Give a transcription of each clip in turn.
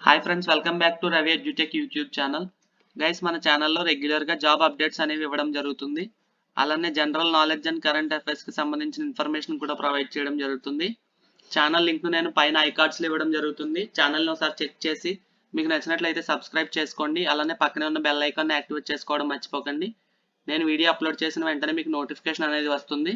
Hi friends, welcome back to Ravi edutech YouTube channel. Guys, మన ఛానల్లో రెగ్యులర్గా జాబ్ అప్డేట్స్ అనేవి ఇవ్వడం జరుగుతుంది. అలానే జనరల్ నాలెడ్జ్ అండ్ కరెంట్ అఫైర్స్కి సంబంధించిన ఇన్ఫర్మేషన్ కూడా ప్రొవైడ్ చేయడం జరుగుతుంది. ఛానల్ లింక్ నేను పైన ఐకార్డ్స్లో ఇవ్వడం జరుగుతుంది. ఛానల్ని ఒకసారి చెక్ చేసి మీకు నచ్చినట్లయితే సబ్స్క్రైబ్ చేసుకోండి. అలానే పక్కనే ఉన్న బెల్ ఐకాన్ని యాక్టివేట్ చేసుకోవడం మర్చిపోకండి. నేను వీడియో అప్లోడ్ చేసిన వెంటనే మీకు నోటిఫికేషన్ అనేది వస్తుంది.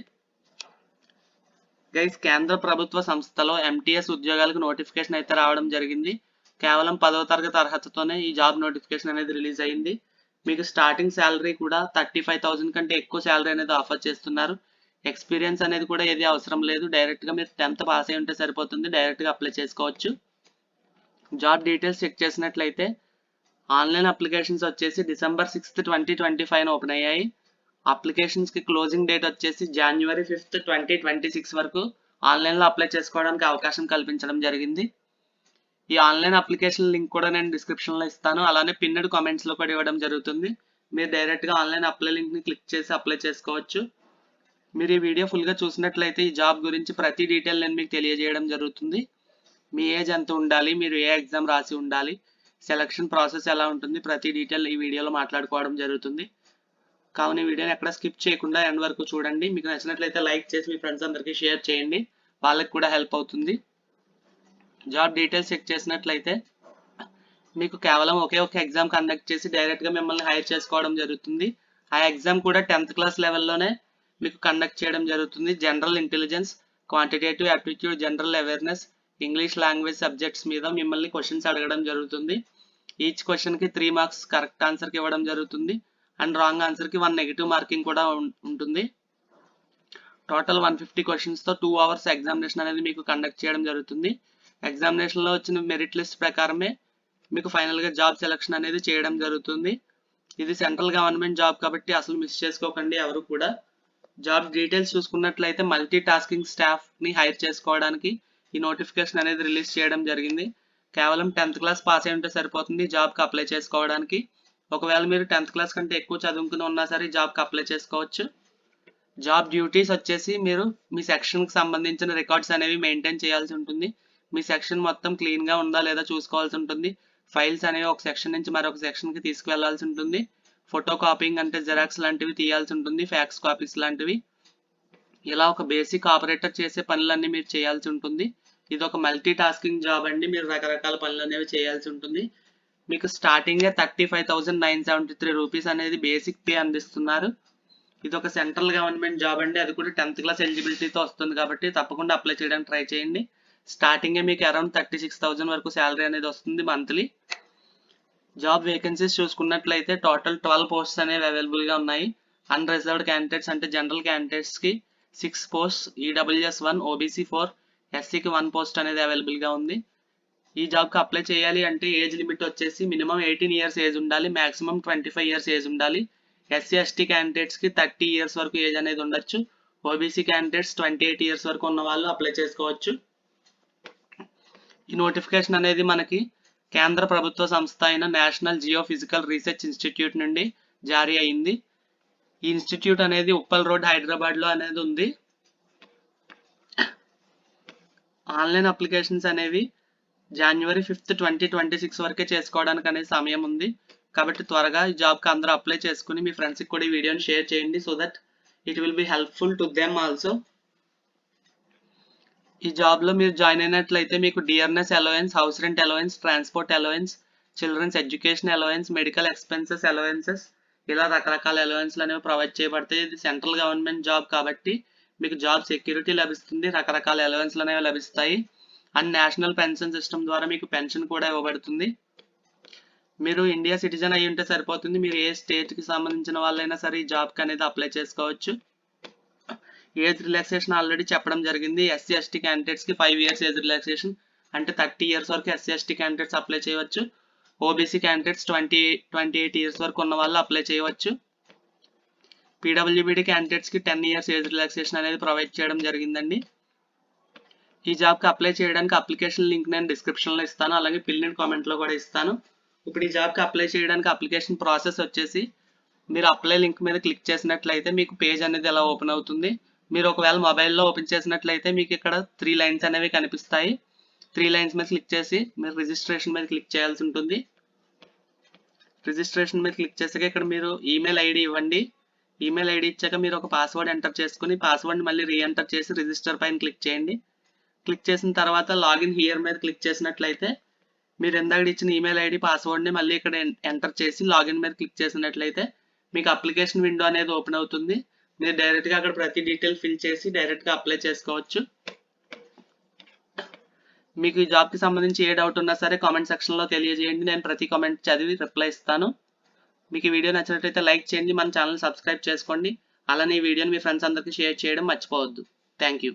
గైస్, కేంద్ర ప్రభుత్వ సంస్థలో ఎంటీఎస్ ఉద్యోగాలకు నోటిఫికేషన్ అయితే రావడం జరిగింది. కేవలం 10వ తరగతి అర్హతతోనే ఈ జాబ్ నోటిఫికేషన్ అనేది రిలీజ్ అయింది. మీకు స్టార్టింగ్ శాలరీ కూడా 35,000 కంటే ఎక్కువ శాలరీ అనేది ఆఫర్ చేస్తున్నారు. ఎక్స్పీరియన్స్ అనేది కూడా ఏది అవసరం లేదు. డైరెక్ట్గా మీరు 10th పాస్ అయి ఉంటే సరిపోతుంది. డైరెక్ట్గా అప్లై చేసుకోవచ్చు. జాబ్ డీటెయిల్స్ చెక్ చేసినట్లయితే ఆన్లైన్ అప్లికేషన్స్ వచ్చేసి December 6th, 2025 ఓపెన్ అయ్యాయి. అప్లికేషన్స్కి క్లోజింగ్ డేట్ వచ్చేసి January 5th, 2026 వరకు ఆన్లైన్లో అప్లై చేసుకోవడానికి అవకాశం కల్పించడం జరిగింది. ఈ ఆన్లైన్ అప్లికేషన్ లింక్ కూడా నేను డిస్క్రిప్షన్లో ఇస్తాను. అలానే పిన్నెడ్ కామెంట్స్లో కూడా ఇవ్వడం జరుగుతుంది. మీరు డైరెక్ట్గా ఆన్లైన్ అప్లై లింక్ని క్లిక్ చేసి అప్లై చేసుకోవచ్చు. మీరు ఈ వీడియో ఫుల్గా చూసినట్లయితే ఈ జాబ్ గురించి ప్రతి డీటెయిల్ నేను మీకు తెలియజేయడం జరుగుతుంది. మీ ఏజ్ ఎంత ఉండాలి, మీరు ఏ ఎగ్జామ్ రాసి ఉండాలి, సెలక్షన్ ప్రాసెస్ ఎలా ఉంటుంది, ప్రతి డీటెయిల్ ఈ వీడియోలో మాట్లాడుకోవడం జరుగుతుంది. కావున ఈ వీడియోని ఎక్కడ స్కిప్ చేయకుండా ఎండ్ వరకు చూడండి. మీకు నచ్చినట్లయితే లైక్ చేసి మీ ఫ్రెండ్స్ అందరికీ షేర్ చేయండి. వాళ్ళకి కూడా హెల్ప్ అవుతుంది. జాబ్ డీటెయిల్స్ చెక్ చేసినట్లయితే మీకు కేవలం ఒకే ఒక ఎగ్జామ్ కండక్ట్ చేసి డైరెక్ట్గా మిమ్మల్ని హైర్ చేసుకోవడం జరుగుతుంది. ఆ ఎగ్జామ్ కూడా 10th క్లాస్ లెవెల్లోనే మీకు కండక్ట్ చేయడం జరుగుతుంది. General intelligence, quantitative aptitude, general awareness, English language subjects మీద మిమ్మల్ని క్వశ్చన్స్ అడగడం జరుగుతుంది. ఈచ్ క్వశ్చన్కి 3 మార్క్స్ కరెక్ట్ ఆన్సర్కి ఇవ్వడం జరుగుతుంది. అండ్ రాంగ్ ఆన్సర్కి 1 నెగిటివ్ మార్కింగ్ కూడా ఉంటుంది. టోటల్ 150 క్వశ్చన్స్తో 2 hours ఎగ్జామినేషన్ అనేది మీకు కండక్ట్ చేయడం జరుగుతుంది. ఎగ్జామినేషన్లో వచ్చిన మెరిట్ లిస్ట్ ప్రకారమే మీకు ఫైనల్గా జాబ్ సెలక్షన్ అనేది చేయడం జరుగుతుంది. ఇది సెంట్రల్ గవర్నమెంట్ జాబ్ కాబట్టి అసలు మిస్ చేసుకోకండి ఎవరు కూడా. జాబ్ డీటెయిల్స్ చూసుకున్నట్లయితే మల్టీ టాస్కింగ్ స్టాఫ్ని హైర్ చేసుకోవడానికి ఈ నోటిఫికేషన్ అనేది రిలీజ్ చేయడం జరిగింది. కేవలం 10th క్లాస్ పాస్ అయి ఉంటే సరిపోతుంది జాబ్కి అప్లై చేసుకోవడానికి. ఒకవేళ మీరు 10th క్లాస్ కంటే ఎక్కువ చదువుకుని ఉన్నా సరే జాబ్కి అప్లై చేసుకోవచ్చు. జాబ్ డ్యూటీస్ వచ్చేసి మీరు మీ సెక్షన్కి సంబంధించిన రికార్డ్స్ అనేవి మెయింటైన్ చేయాల్సి ఉంటుంది. మీ సెక్షన్ మొత్తం క్లీన్గా ఉందా లేదా చూసుకోవాల్సి ఉంటుంది. ఫైల్స్ అనేవి ఒక సెక్షన్ నుంచి మరొక సెక్షన్కి తీసుకువెళ్లాల్సి ఉంటుంది. ఫోటో కాపీయింగ్ అంటే జెరాక్స్ లాంటివి తీయాల్సి ఉంటుంది, ఫ్యాక్స్ కాపీస్ లాంటివి. ఇలా ఒక బేసిక్ ఆపరేటర్ చేసే పనులన్నీ మీరు చేయాల్సి ఉంటుంది. ఇది ఒక మల్టీ టాస్కింగ్ జాబ్ అండి. మీరు రకరకాల పనులు అనేవి చేయాల్సి ఉంటుంది. మీకు స్టార్టింగే 35,973 రూపీస్ అనేది బేసిక్ పే అందిస్తున్నారు. ఇది ఒక సెంట్రల్ గవర్నమెంట్ జాబ్ అండి. అది కూడా 10th క్లాస్ ఎలిజిబిలిటీతో వస్తుంది కాబట్టి తప్పకుండా అప్లై చేయడానికి ట్రై చేయండి. స్టార్టింగే మీకు అరౌండ్ 36,000 వరకు శాలరీ అనేది వస్తుంది మంత్లీ. జాబ్ వేకెన్సీస్ చూసుకున్నట్లయితే టోటల్ 12 పోస్ట్స్ అనేవి అవైలబుల్గా ఉన్నాయి. అన్రిజర్వ్డ్ క్యాండిడేట్స్ అంటే జనరల్ క్యాండిడేట్స్కి 6 పోస్ట్, ఈడబ్ల్యూఎస్ 1, ఓబీసీ 4, ఎస్సీకి 1 పోస్ట్ అనేది అవైలబుల్గా ఉంది. ఈ జాబ్కి అప్లై చేయాలి అంటే ఏజ్ లిమిట్ వచ్చేసి మినిమం 18 years ఏజ్ ఉండాలి, మాక్సిమం 25 years ఏజ్ ఉండాలి. ఎస్సీ ఎస్టీ క్యాండిడేట్స్కి 30 years వరకు ఏజ్ అనేది ఉండొచ్చు. ఓబీసీ క్యాండిడేట్స్ 28 years వరకు ఉన్న వాళ్ళు అప్లై చేసుకోవచ్చు. ఈ నోటిఫికేషన్ అనేది మనకి కేంద్ర ప్రభుత్వ సంస్థ అయిన నేషనల్ జియోఫిజికల్ రీసెర్చ్ ఇన్స్టిట్యూట్ నుండి జారీ అయింది. ఈ ఇన్స్టిట్యూట్ అనేది ఉప్పల్ రోడ్, హైదరాబాద్లో అనేది ఉంది. ఆన్లైన్ అప్లికేషన్స్ అనేవి January 5th, 2026 వరకే చేసుకోవడానికి అనేది సమయం ఉంది. కాబట్టి త్వరగా ఈ జాబ్కి అందరూ అప్లై చేసుకుని మీ ఫ్రెండ్స్కి కూడా ఈ వీడియోని షేర్ చేయండి. So that it will be helpful to them also. ఈ జాబ్లో మీరు జాయిన్ అయినట్లయితే మీకు dearness allowance, house rent allowance, transport allowance, children's education allowance, medical expenses allowances, ఇలా రకరకాల అలవెన్స్లు అనేవి ప్రొవైడ్ చేయబడతాయి. ఇది సెంట్రల్ గవర్నమెంట్ జాబ్ కాబట్టి మీకు జాబ్ సెక్యూరిటీ లభిస్తుంది, రకరకాల అలవెన్స్లు అనేవి లభిస్తాయి. అండ్ నేషనల్ పెన్షన్ సిస్టమ్ ద్వారా మీకు పెన్షన్ కూడా ఇవ్వబడుతుంది. మీరు ఇండియా సిటిజన్ అయి ఉంటే సరిపోతుంది. మీరు ఏ స్టేట్కి సంబంధించిన వాళ్ళైనా సరే ఈ జాబ్కి అనేది అప్లై చేసుకోవచ్చు. ఏజ్ రిలాక్సేషన్ ఆల్రెడీ చెప్పడం జరిగింది. ఎస్సీ ఎస్టీ క్యాండిడేట్స్కి 5 years ఏజ్ రిలాక్సేషన్ అంటే 30 years వరకు ఎస్సీ ఎస్టీ క్యాండిడేట్స్ అప్లై చేయవచ్చు. ఓబీసీ క్యాండిడేట్స్ 28 years వరకు ఉన్న వాళ్ళు అప్లై చేయవచ్చు. పీడబ్ల్యూబీడీ క్యాండిడేట్స్కి 10 years ఏజ్ రిలాక్సేషన్ అనేది ప్రొవైడ్ చేయడం జరిగిందండి. ఈ జాబ్కి అప్లై చేయడానికి అప్లికేషన్ లింక్ నేను డిస్క్రిప్షన్లో ఇస్తాను, అలాగే పిన్ కామెంట్లో కూడా ఇస్తాను. ఇప్పుడు ఈ జాబ్కి అప్లై చేయడానికి అప్లికేషన్ ప్రాసెస్ వచ్చేసి మీరు అప్లై లింక్ మీద క్లిక్ చేసినట్లయితే మీకు పేజ్ అనేది ఎలా ఓపెన్ అవుతుంది. మీరు ఒకవేళ మొబైల్లో ఓపెన్ చేసినట్లయితే మీకు ఇక్కడ 3 lines అనేవి కనిపిస్తాయి. 3 లైన్స్ మీద క్లిక్ చేసి మీరు రిజిస్ట్రేషన్ మీద క్లిక్ చేయాల్సి ఉంటుంది. రిజిస్ట్రేషన్ మీద క్లిక్ చేసాక ఇక్కడ మీరు ఈమెయిల్ ఐడి ఇవ్వండి. ఈమెయిల్ ఐడి ఇచ్చాక మీరు ఒక పాస్వర్డ్ ఎంటర్ చేసుకుని పాస్వర్డ్ని మళ్ళీ రీఎంటర్ చేసి రిజిస్టర్ పైన క్లిక్ చేయండి. క్లిక్ చేసిన తర్వాత లాగిన్ హియర్ మీద క్లిక్ చేసినట్లయితే మీరు ఇందాక ఇచ్చిన ఈమెయిల్ ఐడి పాస్వర్డ్ని మళ్ళీ ఇక్కడ ఎంటర్ చేసి లాగిన్ మీద క్లిక్ చేసినట్లయితే మీకు అప్లికేషన్ విండో అనేది ఓపెన్ అవుతుంది. మీరు డైరెక్ట్గా అక్కడ ప్రతి డీటెయిల్ ఫిల్ చేసి డైరెక్ట్గా అప్లై చేసుకోవచ్చు. మీకు ఈ జాబ్కి సంబంధించి ఏ డౌట్ ఉన్నా సరే కామెంట్ సెక్షన్లో తెలియజేయండి. నేను ప్రతి కామెంట్ చదివి రిప్లై ఇస్తాను. మీకు ఈ వీడియో నచ్చినట్లయితే లైక్ చేయండి, మన ఛానల్ సబ్స్క్రైబ్ చేసుకోండి. అలానే ఈ వీడియోని మీ ఫ్రెండ్స్ అందరికీ షేర్ చేయడం మర్చిపోవద్దు. Thank you.